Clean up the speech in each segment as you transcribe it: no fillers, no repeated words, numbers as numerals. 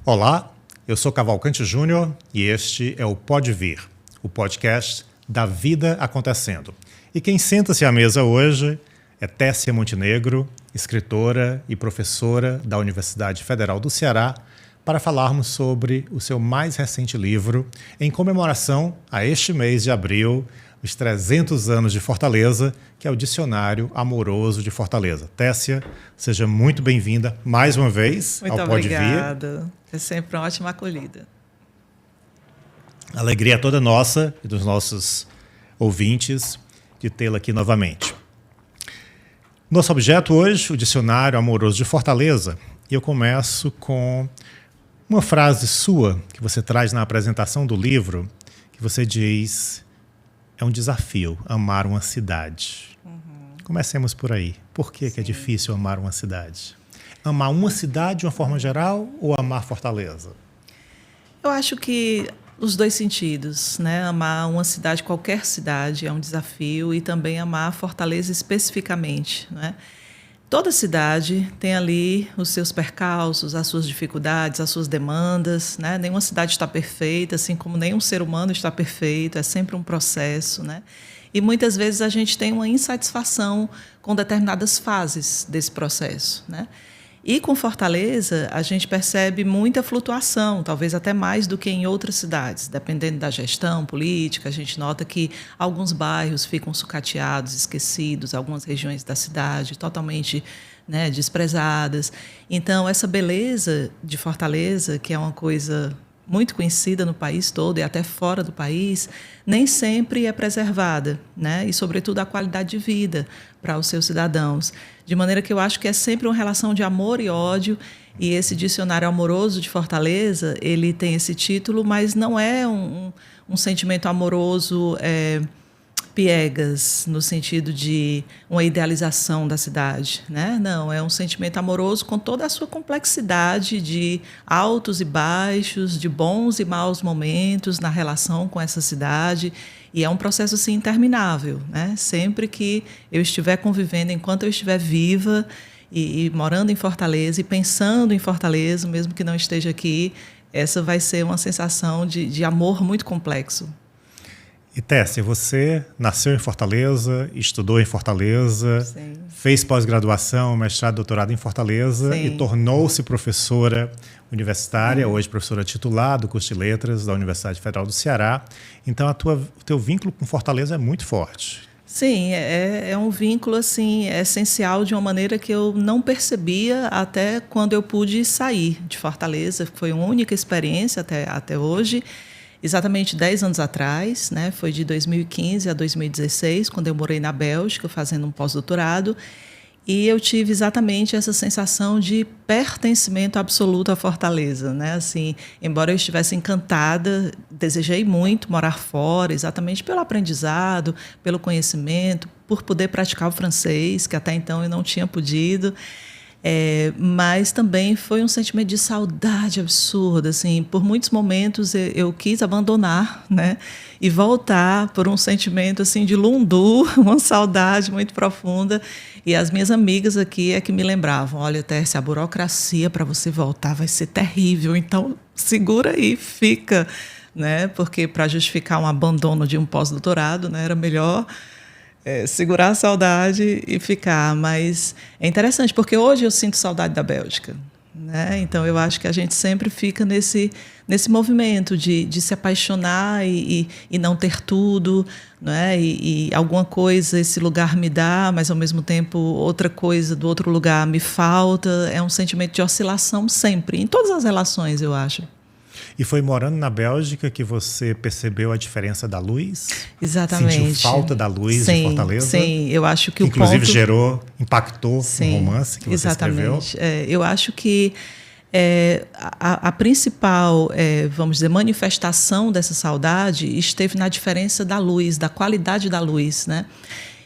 Olá, eu sou Cavalcante Júnior e este é o Pode Vir, o podcast da vida acontecendo. E quem senta-se à mesa hoje é Tessia Montenegro, escritora e professora da Universidade Federal do Ceará, para falarmos sobre o seu mais recente livro, em comemoração a este mês de abril, os 300 anos de Fortaleza, que é o Dicionário Amoroso de Fortaleza. Tessia, seja muito bem-vinda mais uma vez ao Pode Vir. Muito obrigada. É sempre uma ótima acolhida. A alegria é toda nossa e dos nossos ouvintes de tê-la aqui novamente. Nosso objeto hoje, o Dicionário Amoroso de Fortaleza, e eu começo com uma frase sua que você traz na apresentação do livro, que você diz: é um desafio amar uma cidade. Comecemos por aí. Por que é difícil amar uma cidade? Amar uma cidade de uma forma geral ou amar Fortaleza? Eu acho que os dois sentidos, né? Amar uma cidade, qualquer cidade, é um desafio, e também amar Fortaleza especificamente, né? Toda cidade tem ali os seus percalços, as suas dificuldades, as suas demandas, né? Nenhuma cidade está perfeita, assim como nenhum ser humano está perfeito, é sempre um processo, né? E muitas vezes a gente tem uma insatisfação com determinadas fases desse processo, né? E com Fortaleza, a gente percebe muita flutuação, talvez até mais do que em outras cidades. Dependendo da gestão política, a gente nota que alguns bairros ficam sucateados, esquecidos, algumas regiões da cidade totalmente, né, desprezadas. Então, essa beleza de Fortaleza, que é uma coisa muito conhecida no país todo e até fora do país, nem sempre é preservada, né? E, sobretudo, a qualidade de vida para os seus cidadãos. De maneira que eu acho que é sempre uma relação de amor e ódio, e esse Dicionário Amoroso de Fortaleza, ele tem esse título, mas não é um sentimento amoroso piegas, no sentido de uma idealização da cidade, né? Não, é um sentimento amoroso com toda a sua complexidade de altos e baixos, de bons e maus momentos na relação com essa cidade, e é um processo assim interminável, né? Sempre que eu estiver convivendo, enquanto eu estiver viva e morando em Fortaleza e pensando em Fortaleza, mesmo que não esteja aqui, essa vai ser uma sensação de amor muito complexo. E Tessia, você nasceu em Fortaleza, estudou em Fortaleza, sim, fez pós-graduação, mestrado, doutorado em Fortaleza, sim, e tornou-se professora universitária, hoje professora titular do curso de Letras da Universidade Federal do Ceará. Então, o teu vínculo com Fortaleza é muito forte. Sim, é um vínculo assim, essencial, de uma maneira que eu não percebia até quando eu pude sair de Fortaleza. Foi uma única experiência até hoje. Exatamente 10 anos atrás, né? Foi de 2015 a 2016, quando eu morei na Bélgica, fazendo um pós-doutorado, e eu tive exatamente essa sensação de pertencimento absoluto à Fortaleza, né? Assim, embora eu estivesse encantada, desejei muito morar fora, exatamente pelo aprendizado, pelo conhecimento, por poder praticar o francês, que até então eu não tinha podido. Mas também foi um sentimento de saudade absurda, assim. Por muitos momentos eu quis abandonar, né, e voltar por um sentimento assim de lundu, uma saudade muito profunda. E as minhas amigas aqui é que me lembravam: olha, Tessia, a burocracia para você voltar vai ser terrível, então segura aí, fica, né, porque para justificar um abandono de um pós-doutorado, né, era melhor segurar a saudade e ficar. Mas é interessante, porque hoje eu sinto saudade da Bélgica, né? Então, eu acho que a gente sempre fica nesse movimento de se apaixonar e não ter tudo, né? E alguma coisa esse lugar me dá, mas, ao mesmo tempo, outra coisa do outro lugar me falta. É um sentimento de oscilação sempre, em todas as relações, eu acho. E foi morando na Bélgica que você percebeu a diferença da luz? Exatamente. Sentiu falta da luz de Fortaleza? Sim, eu acho que inclusive impactou sim, um romance que você escreveu. Eu acho que a principal, vamos dizer, manifestação dessa saudade esteve na diferença da luz, da qualidade da luz, né?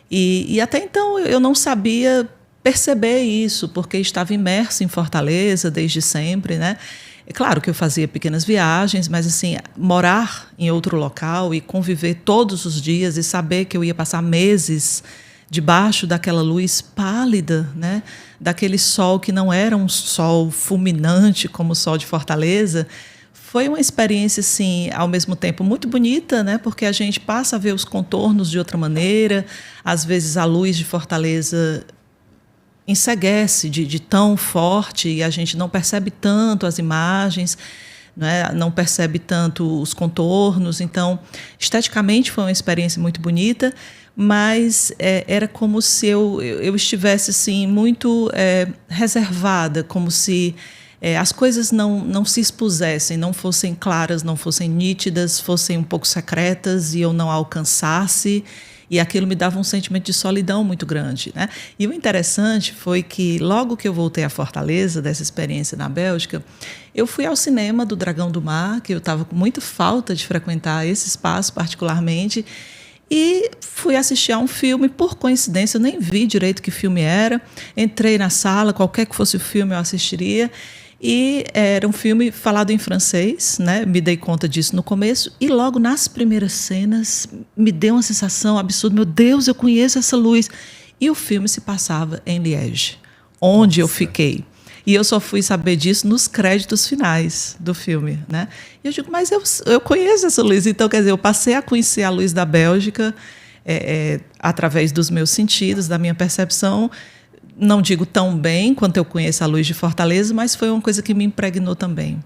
E até então eu não sabia perceber isso, porque estava imersa em Fortaleza desde sempre, né? É claro que eu fazia pequenas viagens, mas assim, morar em outro local e conviver todos os dias e saber que eu ia passar meses debaixo daquela luz pálida, né, daquele sol que não era um sol fulminante como o sol de Fortaleza, foi uma experiência, assim, ao mesmo tempo muito bonita, né, porque a gente passa a ver os contornos de outra maneira. Às vezes a luz de Fortaleza enceguece de tão forte e a gente não percebe tanto as imagens, né? Não percebe tanto os contornos. Então, esteticamente foi uma experiência muito bonita, mas era como se eu estivesse assim, muito reservada, como se as coisas não se expusessem, não fossem claras, não fossem nítidas, fossem um pouco secretas e eu não alcançasse. E aquilo me dava um sentimento de solidão muito grande, né? E o interessante foi que, logo que eu voltei a Fortaleza, dessa experiência na Bélgica, eu fui ao cinema do Dragão do Mar, que eu estava com muita falta de frequentar esse espaço particularmente, e fui assistir a um filme. Por coincidência, eu nem vi direito que filme era. Entrei na sala, qualquer que fosse o filme eu assistiria. E era um filme falado em francês, né? Me dei conta disso no começo, e logo nas primeiras cenas me deu uma sensação absurda. Meu Deus, eu conheço essa luz. E o filme se passava em Liège, onde eu fiquei. E eu só fui saber disso nos créditos finais do filme, né? E eu digo, mas eu conheço essa luz. Então, quer dizer, eu passei a conhecer a luz da Bélgica através dos meus sentidos, da minha percepção. Não digo tão bem quanto eu conheço a luz de Fortaleza, mas foi uma coisa que me impregnou também.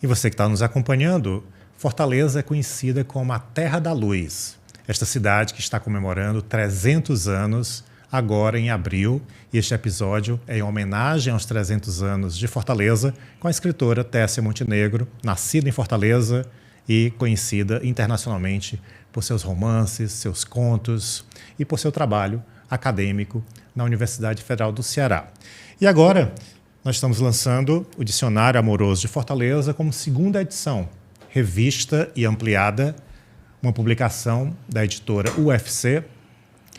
E você que está nos acompanhando, Fortaleza é conhecida como a Terra da Luz. Esta cidade que está comemorando 300 anos agora em abril. E este episódio é em homenagem aos 300 anos de Fortaleza, com a escritora Tessia Montenegro, nascida em Fortaleza e conhecida internacionalmente por seus romances, seus contos e por seu trabalho acadêmico na Universidade Federal do Ceará. E agora nós estamos lançando o Dicionário Amoroso de Fortaleza como segunda edição, revista e ampliada, uma publicação da editora UFC,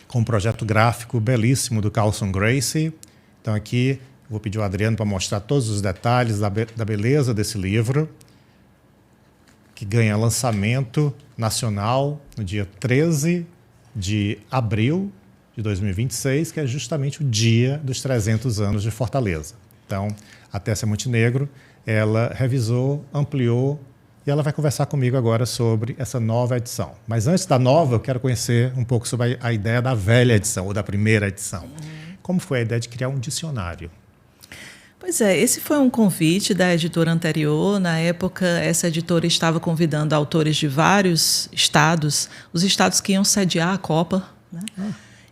com um projeto gráfico belíssimo do Carlson Gracie. Então aqui vou pedir ao Adriano para mostrar todos os detalhes da beleza desse livro, que ganha lançamento nacional no dia 13 de abril de 2026, que é justamente o dia dos 300 anos de Fortaleza. Então, a Tessia Montenegro, ela revisou, ampliou, e ela vai conversar comigo agora sobre essa nova edição. Mas antes da nova, eu quero conhecer um pouco sobre a ideia da velha edição, ou da primeira edição. Como foi a ideia de criar um dicionário? Pois é, esse foi um convite da editora anterior. Na época, essa editora estava convidando autores de vários estados, os estados que iam sediar a Copa, né?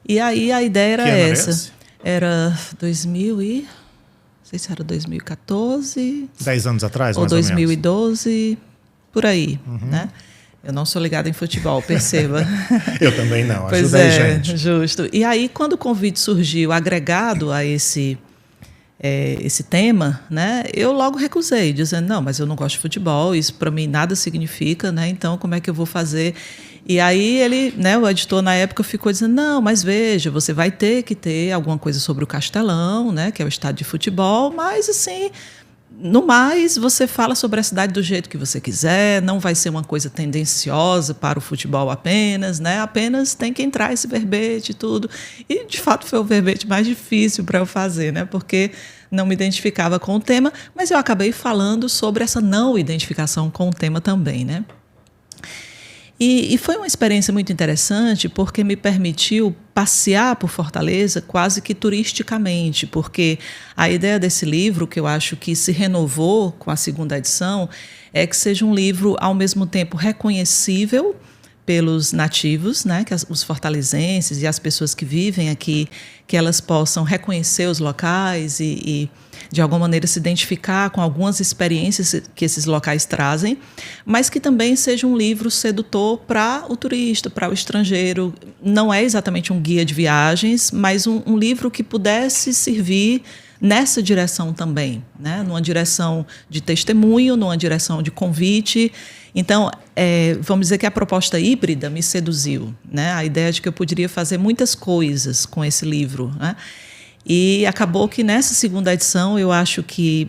E aí a ideia era essa. Era 2000 e... não sei se era 2014... 10 anos atrás, ou mais 2012, ou menos. Por aí, né? Eu não sou ligada em futebol, perceba. Eu também não, pois ajuda aí, gente. Justo. E aí, quando o convite surgiu agregado a esse tema, né, eu logo recusei, dizendo, não, mas eu não gosto de futebol, isso para mim nada significa, né, então como é que eu vou fazer? E aí ele, né, o editor na época ficou dizendo, não, mas veja, você vai ter que ter alguma coisa sobre o Castelão, né, que é o estádio de futebol, mas assim, no mais, você fala sobre a cidade do jeito que você quiser, não vai ser uma coisa tendenciosa para o futebol apenas, né? Apenas tem que entrar esse verbete e tudo. E, de fato, foi o verbete mais difícil para eu fazer, né? Porque não me identificava com o tema, mas eu acabei falando sobre essa não identificação com o tema também, né? E foi uma experiência muito interessante porque me permitiu passear por Fortaleza quase que turisticamente, porque a ideia desse livro, que eu acho que se renovou com a segunda edição, é que seja um livro, ao mesmo tempo, reconhecível pelos nativos, né, que os fortalezenses e as pessoas que vivem aqui, que elas possam reconhecer os locais e de alguma maneira se identificar com algumas experiências que esses locais trazem, mas que também seja um livro sedutor para o turista, para o estrangeiro. Não é exatamente um guia de viagens, mas um livro que pudesse servir nessa direção também, né? Numa direção de testemunho, numa direção de convite. Então, vamos dizer que a proposta híbrida me seduziu, né? A ideia de que eu poderia fazer muitas coisas com esse livro, né? E acabou que nessa segunda edição eu acho que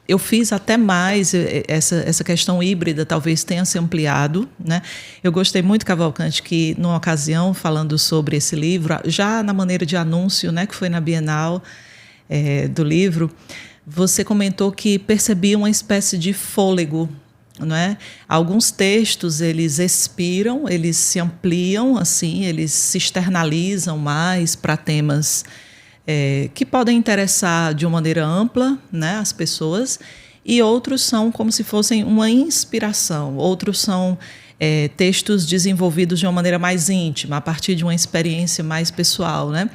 eu fiz até mais, essa questão híbrida talvez tenha se ampliado, né? Eu gostei muito, Cavalcante, que numa ocasião, falando sobre esse livro, já na maneira de anúncio, né, que foi na Bienal do livro, você comentou que percebia uma espécie de fôlego, não é? Alguns textos, eles expiram, eles se ampliam, assim, eles se externalizam mais para temas que podem interessar de uma maneira ampla, né, as pessoas, e outros são como se fossem uma inspiração, outros são textos desenvolvidos de uma maneira mais íntima, a partir de uma experiência mais pessoal, né?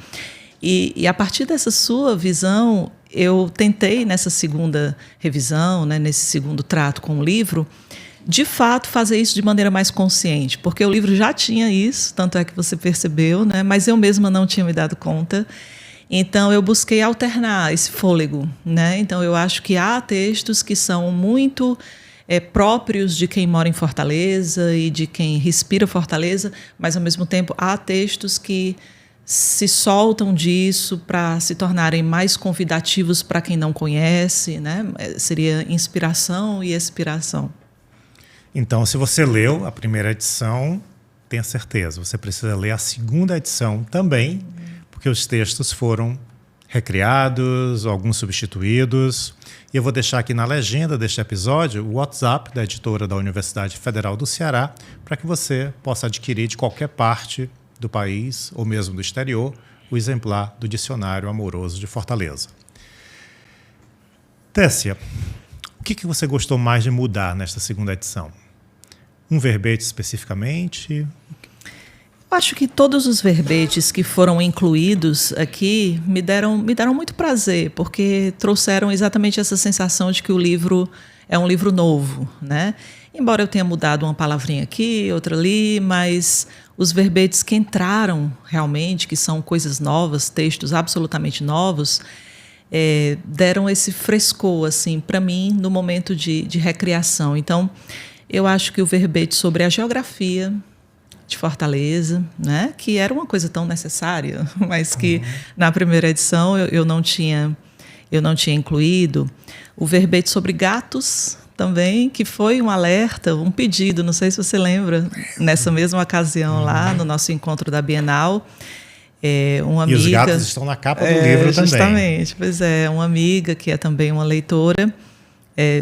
E a partir dessa sua visão, eu tentei, nessa segunda revisão, né, nesse segundo trato com o livro, de fato fazer isso de maneira mais consciente, porque o livro já tinha isso, tanto é que você percebeu, né, mas eu mesma não tinha me dado conta. Então, eu busquei alternar esse fôlego, né? Então, eu acho que há textos que são muito próprios de quem mora em Fortaleza e de quem respira Fortaleza, mas, ao mesmo tempo, há textos que se soltam disso para se tornarem mais convidativos para quem não conhece, né? Seria inspiração e expiração. Então, se você leu a primeira edição, tenha certeza, você precisa ler a segunda edição também, porque os textos foram recriados, alguns substituídos. E eu vou deixar aqui na legenda deste episódio o WhatsApp da editora da Universidade Federal do Ceará, para que você possa adquirir de qualquer parte do país, ou mesmo do exterior, o exemplar do Dicionário Amoroso de Fortaleza. Tessia, o que você gostou mais de mudar nesta segunda edição? Um verbete especificamente? Eu acho que todos os verbetes que foram incluídos aqui me deram muito prazer, porque trouxeram exatamente essa sensação de que o livro é um livro novo, né? Embora eu tenha mudado uma palavrinha aqui, outra ali, mas os verbetes que entraram realmente, que são coisas novas, textos absolutamente novos, deram esse frescor, assim, para mim, no momento de recriação. Então, eu acho que o verbete sobre a geografia de Fortaleza, né, que era uma coisa tão necessária, mas que na primeira edição eu não tinha incluído. O verbete sobre gatos também, que foi um alerta, um pedido, não sei se você lembra, nessa mesma ocasião lá no nosso encontro da Bienal. Uma amiga, e os gatos estão na capa do livro também. Justamente, pois é, uma amiga que é também uma leitora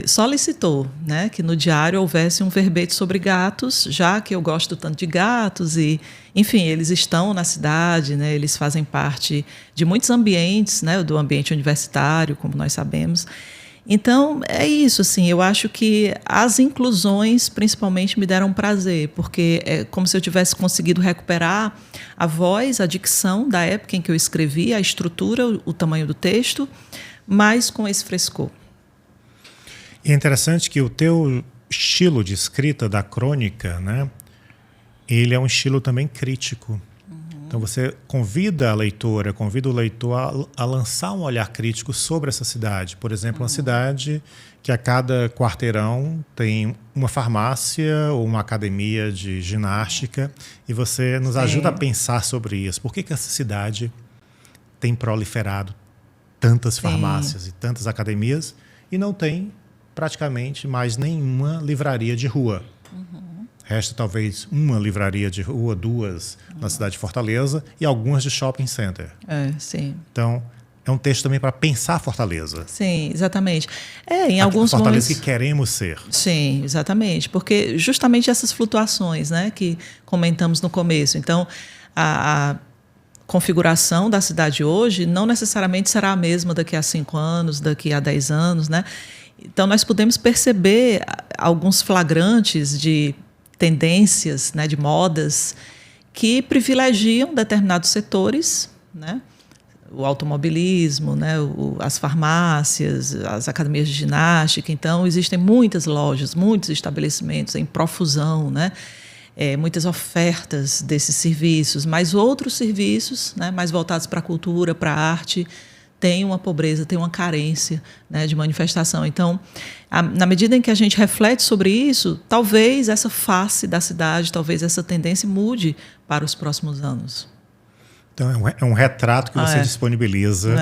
solicitou, né, que no diário houvesse um verbete sobre gatos, já que eu gosto tanto de gatos e, enfim, eles estão na cidade, né, eles fazem parte de muitos ambientes, né, do ambiente universitário, como nós sabemos. Então, é isso, assim, eu acho que as inclusões, principalmente, me deram prazer, porque é como se eu tivesse conseguido recuperar a voz, a dicção da época em que eu escrevi, a estrutura, o tamanho do texto, mas com esse frescor. E é interessante que o teu estilo de escrita da crônica, né, ele é um estilo também crítico. Então você convida o leitor a lançar um olhar crítico sobre essa cidade. Por exemplo, uma cidade que a cada quarteirão tem uma farmácia ou uma academia de ginástica, e você nos ajuda a pensar sobre isso. Por que essa cidade tem proliferado tantas farmácias e tantas academias e não tem praticamente mais nenhuma livraria de rua? Resta talvez uma livraria de rua, duas na cidade de Fortaleza e algumas de shopping center. Sim. Então, é um texto também para pensar Fortaleza. Sim, exatamente. Em alguns Fortaleza momentos que queremos ser. Sim, exatamente. Porque justamente essas flutuações, né, que comentamos no começo. Então, a configuração da cidade hoje não necessariamente será a mesma daqui a 5 anos, daqui a 10 anos, né? Então, nós podemos perceber alguns flagrantes de tendências, né, de modas que privilegiam determinados setores, né, o automobilismo, né, as farmácias, as academias de ginástica. Então, existem muitas lojas, muitos estabelecimentos em profusão, né, muitas ofertas desses serviços, mas outros serviços, né, mais voltados para a cultura, para a arte, tem uma pobreza, tem uma carência, né, de manifestação. Então, na medida em que a gente reflete sobre isso, talvez essa face da cidade, talvez essa tendência mude para os próximos anos. Então é um retrato que você disponibiliza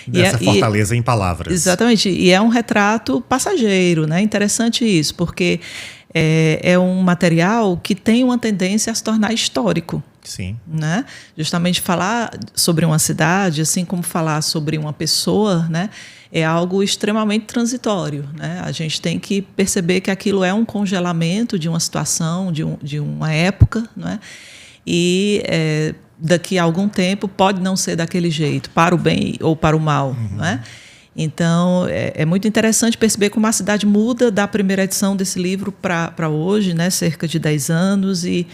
dessa fortaleza em palavras. Exatamente, e é um retrato passageiro, né? Interessante isso, porque é um material que tem uma tendência a se tornar histórico. Sim. Né? Justamente falar sobre uma cidade, assim como falar sobre uma pessoa, né, é algo extremamente transitório. Né? A gente tem que perceber que aquilo é um congelamento de uma situação, de uma época, né? E daqui a algum tempo pode não ser daquele jeito, para o bem ou para o mal. Né? Então, é muito interessante perceber como a cidade muda da primeira edição desse livro para hoje, né? Cerca de 10 anos, e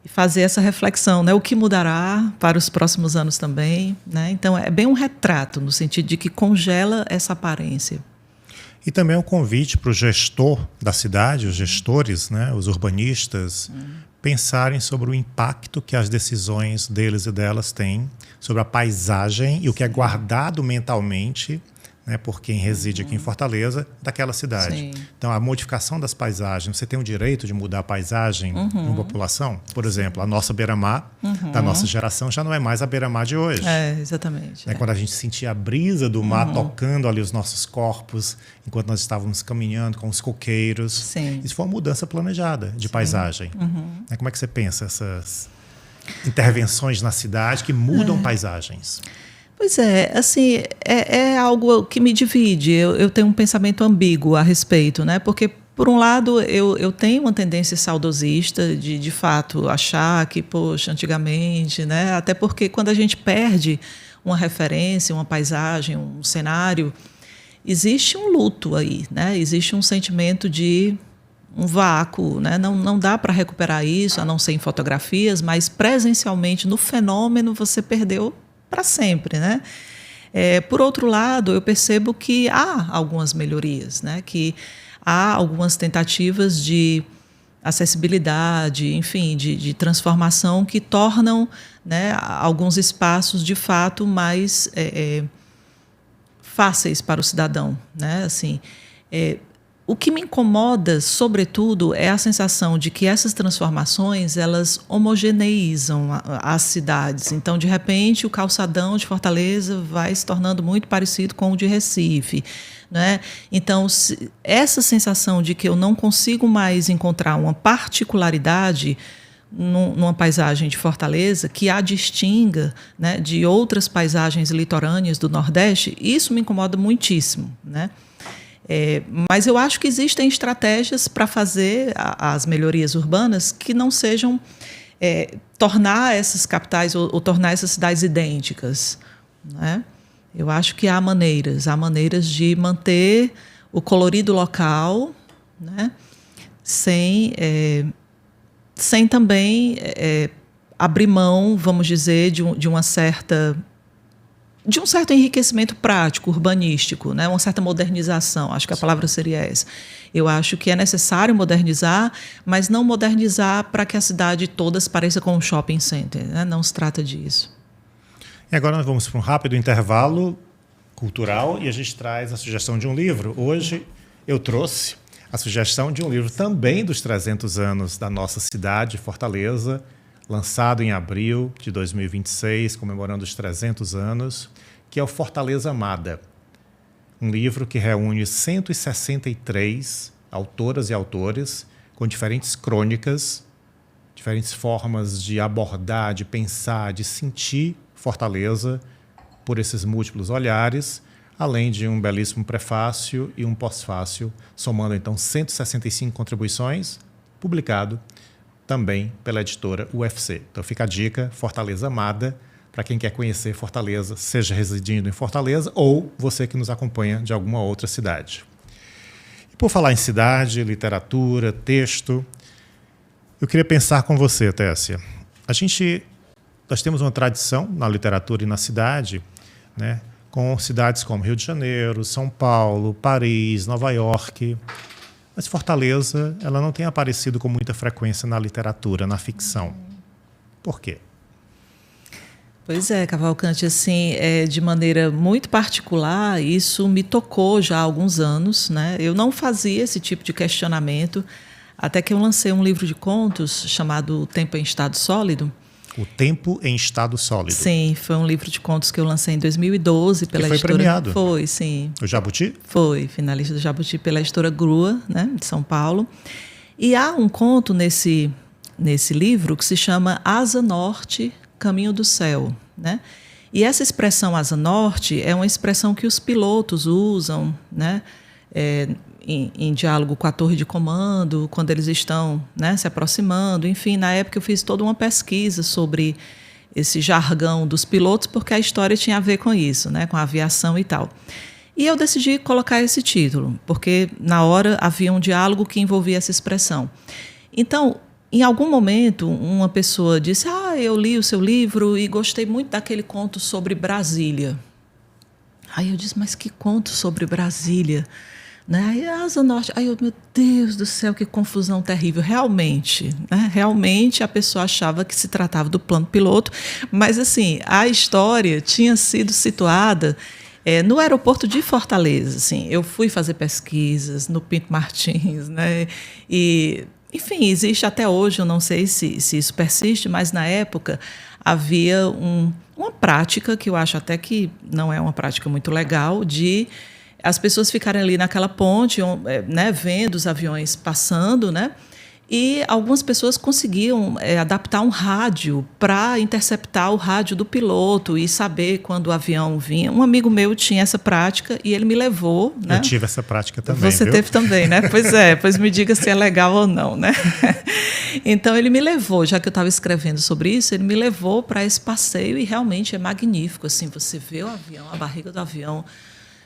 fazer essa reflexão, né? O que mudará para os próximos anos também. Né? Então, é bem um retrato, no sentido de que congela essa aparência. E também é um convite para o gestor da cidade, os gestores, né? Os urbanistas, pensarem sobre o impacto que as decisões deles e delas têm sobre a paisagem e o que é guardado mentalmente, né, por quem reside aqui em Fortaleza, daquela cidade. Sim. Então, a modificação das paisagens, você tem o direito de mudar a paisagem de uma população? Por exemplo, a nossa beira-mar, da nossa geração, já não é mais a beira-mar de hoje. Exatamente. Né? Quando a gente sentia a brisa do mar tocando ali os nossos corpos, enquanto nós estávamos caminhando com os coqueiros. Sim. Isso foi uma mudança planejada de paisagem. Né? Como é que você pensa essas intervenções na cidade que mudam paisagens? Pois é, assim, é algo que me divide. Eu tenho um pensamento ambíguo a respeito, né? Porque, por um lado, eu tenho uma tendência saudosista de fato, achar que, poxa, antigamente, né? Até porque quando a gente perde uma referência, uma paisagem, um cenário, existe um luto aí, né? Existe um sentimento de um vácuo, né? Não dá para recuperar isso, a não ser em fotografias, mas presencialmente, no fenômeno, você perdeu para sempre, né? Por outro lado, eu percebo que há algumas melhorias, né? Que há algumas tentativas de acessibilidade, enfim, de transformação que tornam, né, alguns espaços de fato mais fáceis para o cidadão, né? Assim, o que me incomoda, sobretudo, é a sensação de que essas transformações elas homogeneizam as cidades. Então, de repente, o calçadão de Fortaleza vai se tornando muito parecido com o de Recife. Né? Então, essa sensação de que eu não consigo mais encontrar uma particularidade numa paisagem de Fortaleza que a distinga, né, de outras paisagens litorâneas do Nordeste, isso me incomoda muitíssimo, né? Mas eu acho que existem estratégias para fazer as melhorias urbanas que não sejam tornar essas capitais ou tornar essas cidades idênticas. Né? Eu acho que há maneiras de manter o colorido local, né? sem também abrir mão, vamos dizer, de um certo enriquecimento prático, urbanístico, né? Uma certa modernização, acho que a palavra seria essa. Eu acho que é necessário modernizar, mas não modernizar para que a cidade toda se pareça com um shopping center, né? Não se trata disso. E agora nós vamos para um rápido intervalo cultural e a gente traz a sugestão de um livro. Hoje eu trouxe a sugestão de um livro também dos 300 anos da nossa cidade, Fortaleza, lançado em abril de 2026, comemorando os 300 anos, que é o Fortaleza Amada. Um livro que reúne 163 autoras e autores com diferentes crônicas, diferentes formas de abordar, de pensar, de sentir Fortaleza por esses múltiplos olhares, além de um belíssimo prefácio e um pós-fácio, somando então 165 contribuições, publicado também pela editora UFC. Então fica a dica, Fortaleza Amada, para quem quer conhecer Fortaleza, seja residindo em Fortaleza ou você que nos acompanha de alguma outra cidade. E por falar em cidade, literatura, texto, eu queria pensar com você, Tessia. Nós temos uma tradição na literatura e na cidade, né, com cidades como Rio de Janeiro, São Paulo, Paris, Nova York. Mas Fortaleza, ela não tem aparecido com muita frequência na literatura, na ficção. Por quê? Pois é, Cavalcante, assim, de maneira muito particular, isso me tocou já há alguns anos, né? Eu não fazia esse tipo de questionamento, até que eu lancei um livro de contos chamado Tempo em Estado Sólido, O Tempo em Estado Sólido. Sim, foi um livro de contos que eu lancei em 2012 pela editora... foi premiado. Foi, sim. O Jabuti? Foi, finalista do Jabuti pela editora Grua, né, de São Paulo. E há um conto nesse livro que se chama Asa Norte, Caminho do Céu, né? E essa expressão Asa Norte é uma expressão que os pilotos usam, né, em diálogo com a torre de comando, quando eles estão, né, se aproximando. Enfim, na época eu fiz toda uma pesquisa sobre esse jargão dos pilotos, porque a história tinha a ver com isso, né, com a aviação e tal. E eu decidi colocar esse título, porque na hora havia um diálogo que envolvia essa expressão. Então, em algum momento, uma pessoa disse: eu li o seu livro e gostei muito daquele conto sobre Brasília. Aí eu disse: mas que conto sobre Brasília? Né? Aí Asa Norte. Aí eu, meu Deus do céu, que confusão terrível. Realmente, né? Realmente a pessoa achava que se tratava do plano piloto, mas assim, a história tinha sido situada no aeroporto de Fortaleza. Assim, eu fui fazer pesquisas no Pinto Martins, né? E, enfim, existe até hoje, eu não sei se isso persiste, mas na época havia uma prática, que eu acho até que não é uma prática muito legal, de as pessoas ficarem ali naquela ponte, né, vendo os aviões passando, né? E algumas pessoas conseguiam adaptar um rádio para interceptar o rádio do piloto e saber quando o avião vinha. Um amigo meu tinha essa prática e ele me levou. Né? Eu tive essa prática também. Você viu? teve também, né? Pois me diga se é legal ou não, né? Então ele me levou, já que eu estava escrevendo sobre isso, ele me levou para esse passeio e realmente é magnífico. Assim, você vê o avião, a barriga do avião.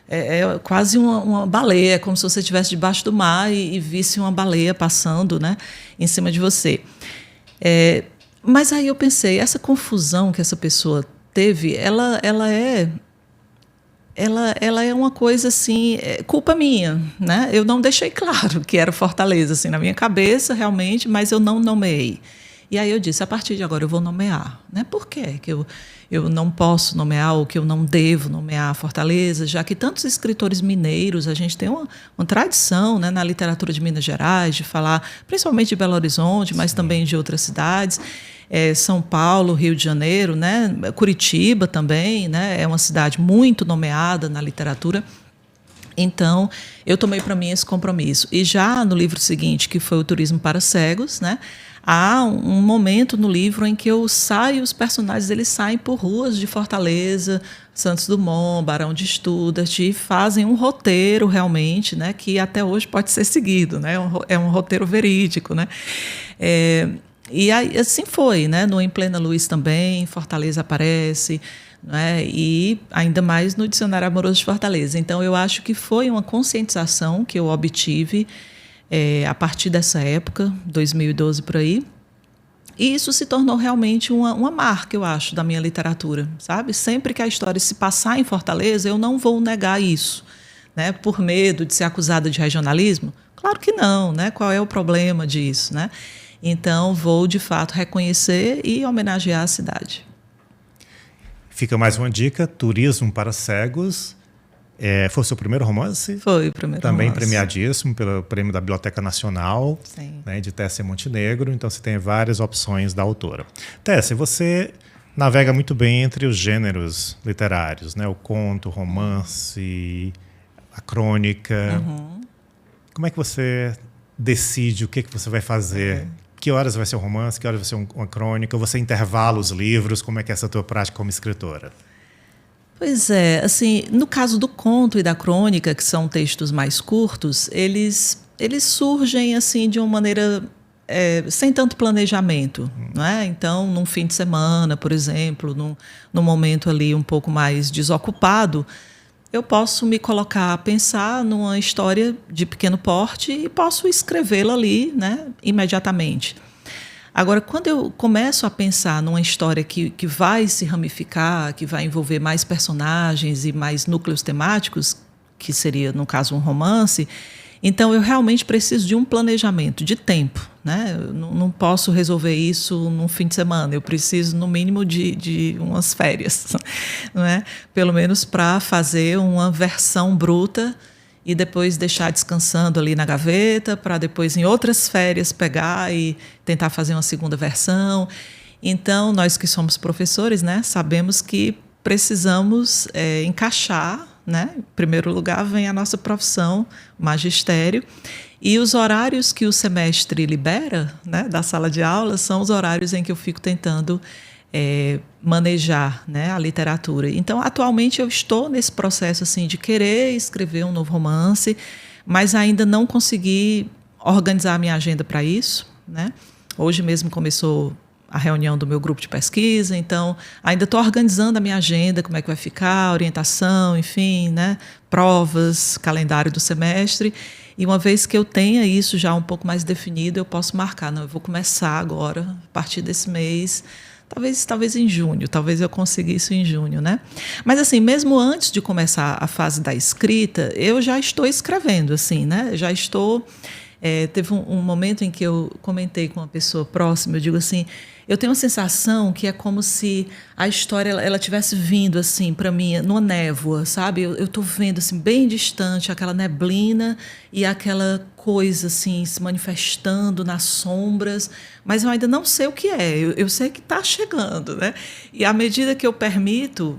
É quase uma baleia, como se você estivesse debaixo do mar e visse uma baleia passando, né, em cima de você. Mas aí eu pensei, essa confusão que essa pessoa teve, ela é uma coisa assim, culpa minha, né? Eu não deixei claro que era Fortaleza, assim, na minha cabeça realmente, mas eu não nomeei. E aí eu disse, a partir de agora eu vou nomear. Né? Por quê que eu não posso nomear ou que eu não devo nomear Fortaleza, já que tantos escritores mineiros, a gente tem uma tradição, né, na literatura de Minas Gerais, de falar principalmente de Belo Horizonte, mas também de outras cidades, São Paulo, Rio de Janeiro, né, Curitiba também, né, é uma cidade muito nomeada na literatura. Então, eu tomei para mim esse compromisso. E já no livro seguinte, que foi o Turismo para Cegos, né, há um momento no livro em que eu saio, os personagens eles saem por ruas de Fortaleza, Santos Dumont, Barão de Stuttgart, e fazem um roteiro realmente, né, que até hoje pode ser seguido, né, é um roteiro verídico, né. E aí, assim foi, né, no Em Plena Luz também, Fortaleza aparece, né, e ainda mais no Dicionário Amoroso de Fortaleza. Então, eu acho que foi uma conscientização que eu obtive a partir dessa época, 2012 por aí, e isso se tornou realmente uma marca, eu acho, da minha literatura, sabe? Sempre que a história se passar em Fortaleza, eu não vou negar isso, né? Por medo de ser acusada de regionalismo? Claro que não, né? Qual é o problema disso, né? Então, vou, de fato, reconhecer e homenagear a cidade. Fica mais uma dica, Turismo para Cegos. Foi o seu primeiro romance? Foi o primeiro também romance. Premiadíssimo pelo Prêmio da Biblioteca Nacional, né, de Tessia Montenegro. Então, você tem várias opções da autora. Tessia, você navega muito bem entre os gêneros literários, né? O conto, o romance, a crônica. Uhum. Como é que você decide o que você vai fazer? Que horas vai ser um romance? Que horas vai ser uma crônica? Você intervala os livros? Como é que é essa tua prática como escritora? Pois é, assim, no caso do conto e da crônica, que são textos mais curtos, eles surgem assim de uma maneira sem tanto planejamento, não é? Então, num fim de semana, por exemplo, num momento ali um pouco mais desocupado, eu posso me colocar a pensar numa história de pequeno porte e posso escrevê-la ali, né, imediatamente. Agora, quando eu começo a pensar numa história que vai se ramificar, que vai envolver mais personagens e mais núcleos temáticos, que seria, no caso, um romance, então eu realmente preciso de um planejamento de tempo, né? Eu não posso resolver isso num fim de semana, eu preciso, no mínimo, de umas férias, não é? Pelo menos para fazer uma versão bruta e depois deixar descansando ali na gaveta, para depois, em outras férias, pegar e tentar fazer uma segunda versão. Então, nós que somos professores, né, sabemos que precisamos encaixar, né? Em primeiro lugar vem a nossa profissão, magistério, e os horários que o semestre libera, né, da sala de aula são os horários em que eu fico tentando manejar, né, a literatura. Então, atualmente eu estou nesse processo assim, de querer escrever um novo romance, mas ainda não consegui organizar a minha agenda para isso, né? Hoje mesmo começou a reunião do meu grupo de pesquisa, então ainda estou organizando a minha agenda, como é que vai ficar, orientação, enfim, né, provas, calendário do semestre. E uma vez que eu tenha isso já um pouco mais definido, eu posso marcar, não, eu vou começar agora, a partir desse mês, talvez em junho, talvez eu consiga isso em junho, né? Mas assim, mesmo antes de começar a fase da escrita, eu já estou escrevendo, assim, né? Já estou... teve um momento em que eu comentei com uma pessoa próxima, eu digo assim, eu tenho uma sensação que é como se a história ela tivesse vindo assim para mim numa névoa, sabe? Eu estou vendo assim bem distante aquela neblina e aquela coisa assim se manifestando nas sombras, mas eu ainda não sei o que é. Eu sei que está chegando, né? E à medida que eu permito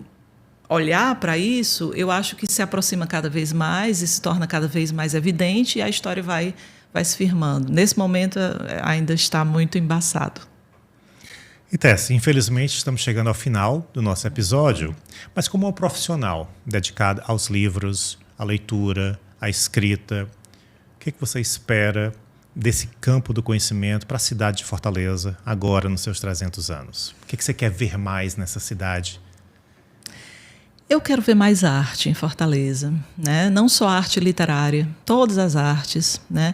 olhar para isso, eu acho que se aproxima cada vez mais e se torna cada vez mais evidente e a história vai se firmando. Nesse momento ainda está muito embaçado. E Tess, infelizmente estamos chegando ao final do nosso episódio, mas como um profissional dedicado aos livros, à leitura, à escrita, o que você espera desse campo do conhecimento para a cidade de Fortaleza, agora nos seus 300 anos? O que você quer ver mais nessa cidade? Eu quero ver mais arte em Fortaleza, né? Não só arte literária, todas as artes, né?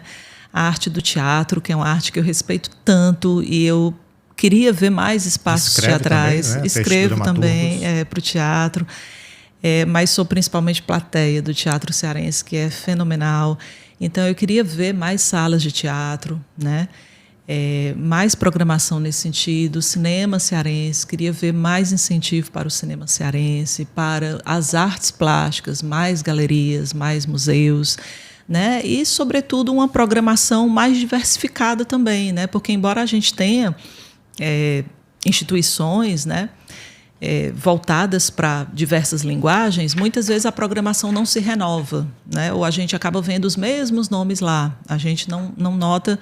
A arte do teatro, que é uma arte que eu respeito tanto e eu queria ver mais espaços teatrais. Também, né? Escrevo também para o teatro, mas sou principalmente plateia do teatro cearense, que é fenomenal. Então, eu queria ver mais salas de teatro, né? Mais programação nesse sentido, cinema cearense, queria ver mais incentivo para o cinema cearense, para as artes plásticas, mais galerias, mais museus, né? E, sobretudo, uma programação mais diversificada também, né? Porque, embora a gente tenha instituições, né, voltadas para diversas linguagens, muitas vezes a programação não se renova, né? Ou a gente acaba vendo os mesmos nomes lá, a gente não nota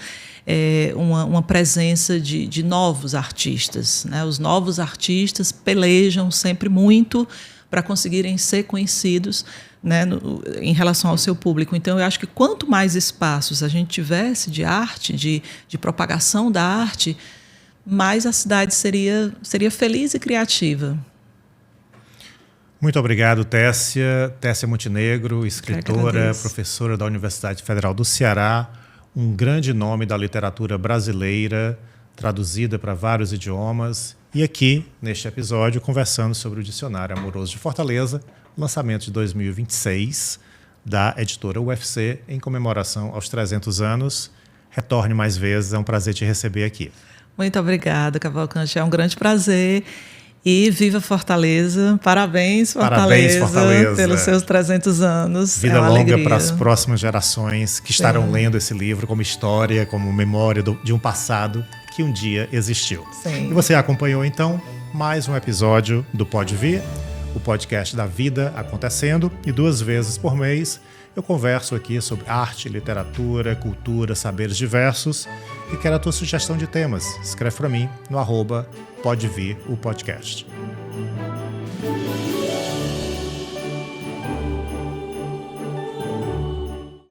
uma presença de novos artistas, né? Os novos artistas pelejam sempre muito para conseguirem ser conhecidos, né, em relação ao seu público. Então, eu acho que quanto mais espaços a gente tivesse de arte, de propagação da arte, mais a cidade seria feliz e criativa. Muito obrigado, Tessia. Tessia Montenegro, escritora, professora da Universidade Federal do Ceará, um grande nome da literatura brasileira, traduzida para vários idiomas. E aqui, neste episódio, conversando sobre o Dicionário Amoroso de Fortaleza, lançamento de 2026, da editora UFC, em comemoração aos 300 anos. Retorne mais vezes, é um prazer te receber aqui. Muito obrigada, Cavalcante. É um grande prazer. E viva Fortaleza. Parabéns, Fortaleza, pelos seus 300 anos. Vida longa para as próximas gerações que estarão lendo esse livro como história, como memória de um passado que um dia existiu. Sim. E você acompanhou, então, mais um episódio do Pode Vir, o podcast da vida acontecendo. E 2 vezes por mês eu converso aqui sobre arte, literatura, cultura, saberes diversos e quero a tua sugestão de temas. Escreve para mim no @podevir o podcast.